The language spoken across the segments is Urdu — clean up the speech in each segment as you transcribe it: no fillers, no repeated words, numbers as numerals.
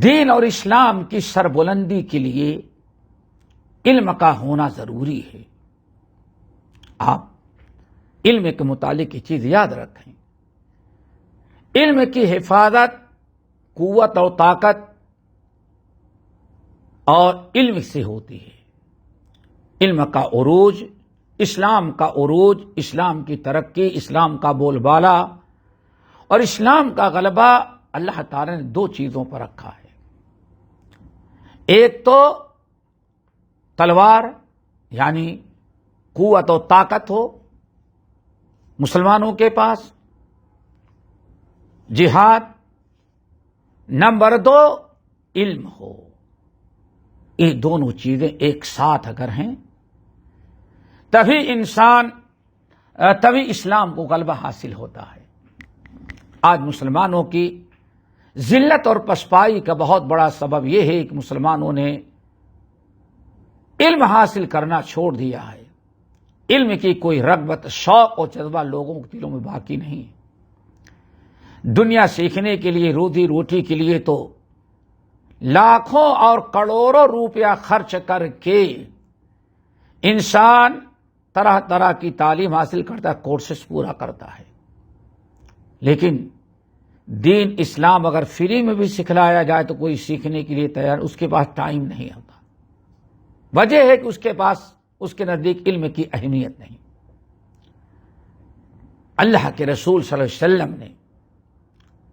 دین اور اسلام کی سربلندی کے لیے علم کا ہونا ضروری ہے۔ آپ علم کے متعلق یہ چیز یاد رکھیں، علم کی حفاظت قوت اور طاقت اور علم سے ہوتی ہے۔ علم کا عروج، اسلام کا عروج، اسلام کی ترقی، اسلام کا بول بالا اور اسلام کا غلبہ اللہ تعالی نے دو چیزوں پر رکھا ہے۔ ایک تو تلوار یعنی قوت و طاقت ہو مسلمانوں کے پاس، جہاد، نمبر دو علم ہو۔ یہ دونوں چیزیں ایک ساتھ اگر ہیں تبھی اسلام کو غلبہ حاصل ہوتا ہے۔ آج مسلمانوں کی ذلت اور پسپائی کا بہت بڑا سبب یہ ہے کہ مسلمانوں نے علم حاصل کرنا چھوڑ دیا ہے۔ علم کی کوئی رغبت، شوق اور جذبہ لوگوں کے دلوں میں باقی نہیں ہے۔ دنیا سیکھنے کے لیے، روزی روٹی کے لیے تو لاکھوں اور کروڑوں روپیہ خرچ کر کے انسان طرح طرح کی تعلیم حاصل کرتا ہے، کورسز پورا کرتا ہے، لیکن دین اسلام اگر فری میں بھی سکھلایا جائے تو کوئی سیکھنے کے لیے تیار، اس کے پاس ٹائم نہیں ہوتا۔ وجہ ہے کہ اس کے نزدیک علم کی اہمیت نہیں۔ اللہ کے رسول صلی اللہ علیہ وسلم نے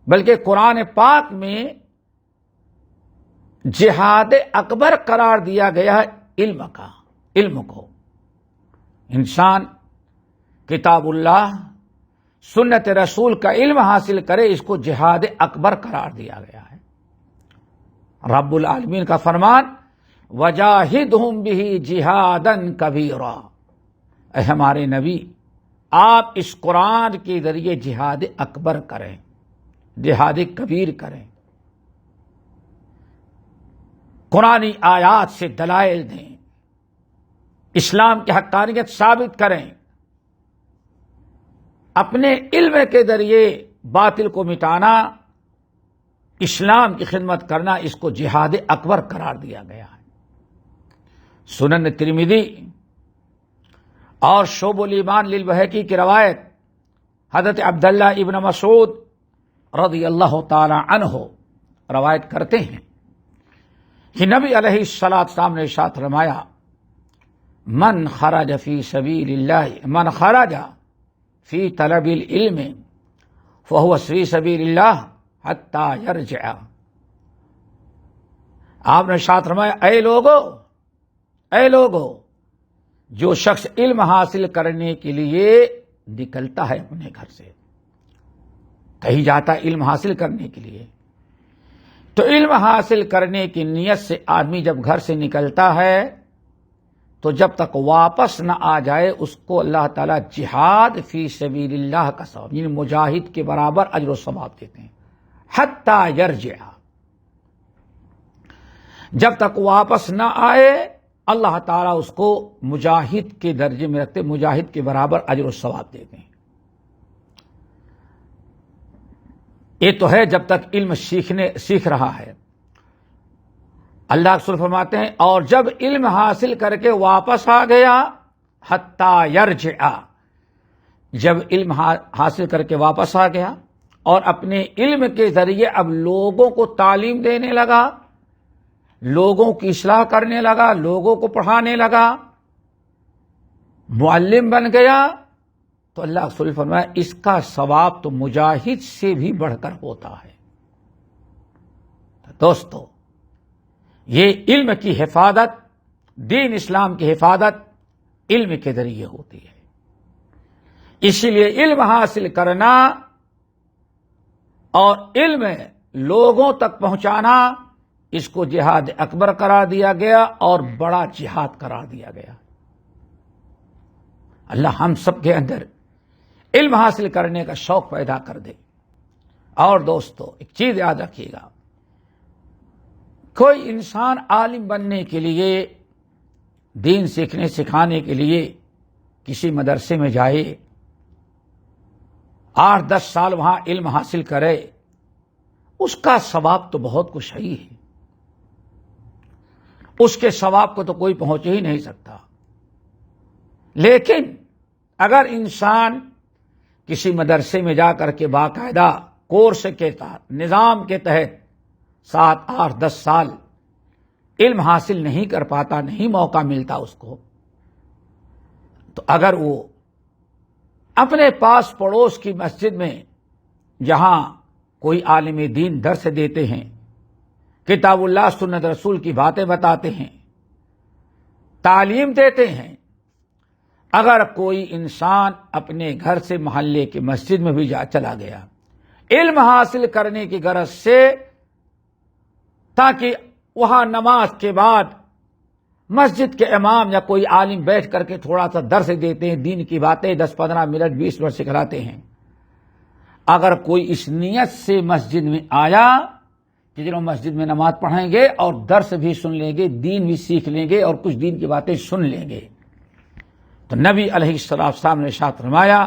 بلکہ قرآن پاک میں جہاد اکبر قرار دیا گیا ہے علم کو۔ انسان کتاب اللہ، سنت رسول کا علم حاصل کرے، اس کو جہاد اکبر قرار دیا گیا ہے۔ رب العالمین کا فرمان وجاہدہم بہ جہادا کبیرا، اے ہمارے نبی آپ اس قرآن کے ذریعے جہاد اکبر کریں، جہاد کبیر کریں، قرآنی آیات سے دلائل دیں، اسلام کی حقانیت ثابت کریں، اپنے علم کے ذریعے باطل کو مٹانا، اسلام کی خدمت کرنا، اس کو جہاد اکبر قرار دیا گیا ہے۔ سنن ترمذی اور شعب الایمان للبیہقی کی روایت حضرت عبداللہ ابن مسعود رضی اللہ تعالی عنہ روایت کرتے ہیں کہ نبی علیہ الصلوۃ والسلام نے ارشاد فرمایا من خرج فی طلب العلم فهو فی سبیل اللہ حتی یرجع۔ آپ نے ارشاد فرمایا اے لوگو جو شخص علم حاصل کرنے کے لیے نکلتا ہے اپنے گھر سے، کہیں جاتا ہے علم حاصل کرنے کے لیے، تو علم حاصل کرنے کی نیت سے آدمی جب گھر سے نکلتا ہے تو جب تک واپس نہ آ جائے اس کو اللہ تعالیٰ جہاد فی سبیل اللہ کا ثواب، یعنی مجاہد کے برابر اجر و ثواب دیتے ہیں۔ حتی یرجع، جب تک واپس نہ آئے اللہ تعالیٰ اس کو مجاہد کے درجے میں رکھتے، مجاہد کے برابر اجر و ثواب دیتے ہیں۔ یہ تو ہے جب تک علم سیکھ رہا ہے۔ اللہ رسول فرماتے ہیں اور جب علم حاصل کر کے واپس آ گیا، حتی یرجع، جب علم حاصل کر کے واپس آ گیا اور اپنے علم کے ذریعے اب لوگوں کو تعلیم دینے لگا، لوگوں کی اصلاح کرنے لگا، لوگوں کو پڑھانے لگا، معلم بن گیا، تو اللہ رسول فرمایا اس کا ثواب تو مجاہد سے بھی بڑھ کر ہوتا ہے۔ دوستو، یہ علم کی حفاظت، دین اسلام کی حفاظت علم کے ذریعے ہوتی ہے۔ اسی لیے علم حاصل کرنا اور علم لوگوں تک پہنچانا، اس کو جہاد اکبر قرار دیا گیا اور بڑا جہاد قرار دیا گیا۔ اللہ ہم سب کے اندر علم حاصل کرنے کا شوق پیدا کر دے۔ اور دوستو ایک چیز یاد رکھیے گا، کوئی انسان عالم بننے کے لیے، دین سیکھنے سکھانے کے لیے کسی مدرسے میں جائے، 8-10 سال وہاں علم حاصل کرے، اس کا ثواب تو بہت کچھ ہی ہے، اس کے ثواب کو تو کوئی پہنچ ہی نہیں سکتا۔ لیکن اگر انسان کسی مدرسے میں جا کر کے باقاعدہ کورس کے تحت، نظام کے تحت 7، 8، 10 سال علم حاصل نہیں کر پاتا، نہیں موقع ملتا اس کو، تو اگر وہ اپنے پاس پڑوس کی مسجد میں جہاں کوئی عالم دین درس دیتے ہیں، کتاب اللہ سنت رسول کی باتیں بتاتے ہیں، تعلیم دیتے ہیں، اگر کوئی انسان اپنے گھر سے محلے کی مسجد میں بھی چلا گیا علم حاصل کرنے کی غرض سے، تاکہ وہاں نماز کے بعد مسجد کے امام یا کوئی عالم بیٹھ کر کے تھوڑا سا درس دیتے ہیں، دین کی باتیں 10، 15 منٹ، 20 منٹ سکھلاتے ہیں، اگر کوئی اس نیت سے مسجد میں آیا کہ چلو مسجد میں نماز پڑھیں گے اور درس بھی سن لیں گے، دین بھی سیکھ لیں گے اور کچھ دین کی باتیں سن لیں گے، تو نبی علیہ السلام نے ارشاد فرمایا،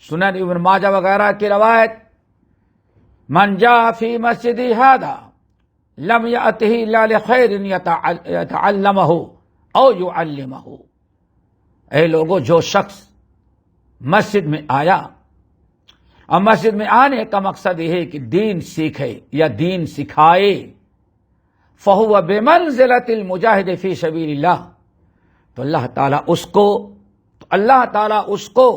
سنن ابن ماجہ وغیرہ کی روایت، من جاء فی مسجد ھذا لم یأتہ الا لخیر یتعلمہ او یعلمہ، اے لوگو، جو شخص مسجد میں آیا، اور مسجد میں آنے کا مقصد یہ ہے کہ دین سیکھے یا دین سکھائے، فہو بمنزلۃ المجاہد فی سبیل اللہ، تو اللہ تعالیٰ اس کو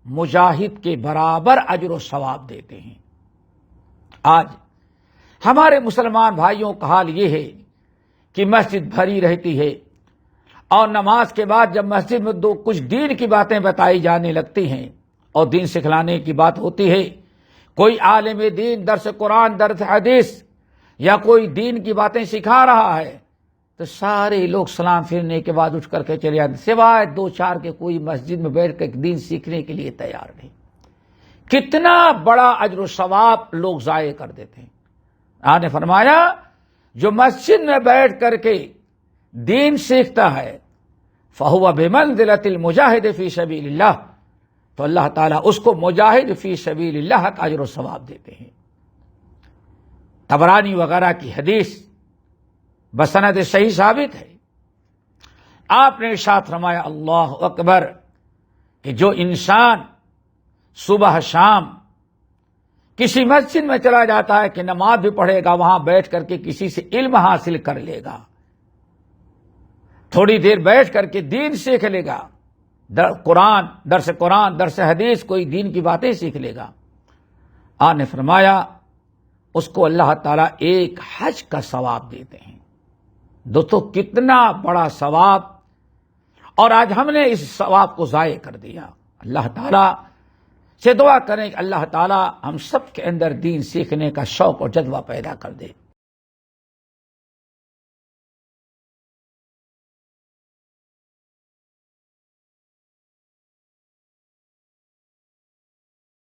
مجاہد کے برابر اجر و ثواب دیتے ہیں۔ آج ہمارے مسلمان بھائیوں کا حال یہ ہے کہ مسجد بھری رہتی ہے، اور نماز کے بعد جب مسجد میں کچھ دین کی باتیں بتائی جانے لگتی ہیں اور دین سکھلانے کی بات ہوتی ہے، کوئی عالم دین درس قرآن، درس حدیث یا کوئی دین کی باتیں سکھا رہا ہے، تو سارے لوگ سلام پھرنے کے بعد اٹھ کر کے چلے جاتے، سوائے 2-4 کے کوئی مسجد میں بیٹھ کر دین سیکھنے کے لیے تیار نہیں۔ کتنا بڑا اجر و ثواب لوگ ضائع کر دیتے ہیں۔ آپ نے فرمایا، جو مسجد میں بیٹھ کر کے دین سیکھتا ہے، فہو بمنزلۃ المجاہد فی سبیل اللہ، تو اللہ تعالیٰ اس کو مجاہد فی سبیل اللہ کا اجر و ثواب دیتے ہیں۔ طبرانی وغیرہ کی حدیث بسند صحیح ثابت ہے، آپ نے ارشاد فرمایا، اللہ اکبر، کہ جو انسان صبح شام کسی مسجد میں چلا جاتا ہے کہ نماز بھی پڑھے گا، وہاں بیٹھ کر کے کسی سے علم حاصل کر لے گا، تھوڑی دیر بیٹھ کر کے دین سیکھ لے گا، درس قرآن، درس حدیث، کوئی دین کی باتیں سیکھ لے گا، آپ نے فرمایا اس کو اللہ تعالیٰ ایک حج کا ثواب دیتے ہیں۔ دوستو، کتنا بڑا ثواب، اور آج ہم نے اس ثواب کو ضائع کر دیا۔ اللہ تعالیٰ سے دعا کریں کہ اللہ تعالیٰ ہم سب کے اندر دین سیکھنے کا شوق اور جذبہ پیدا کر دے۔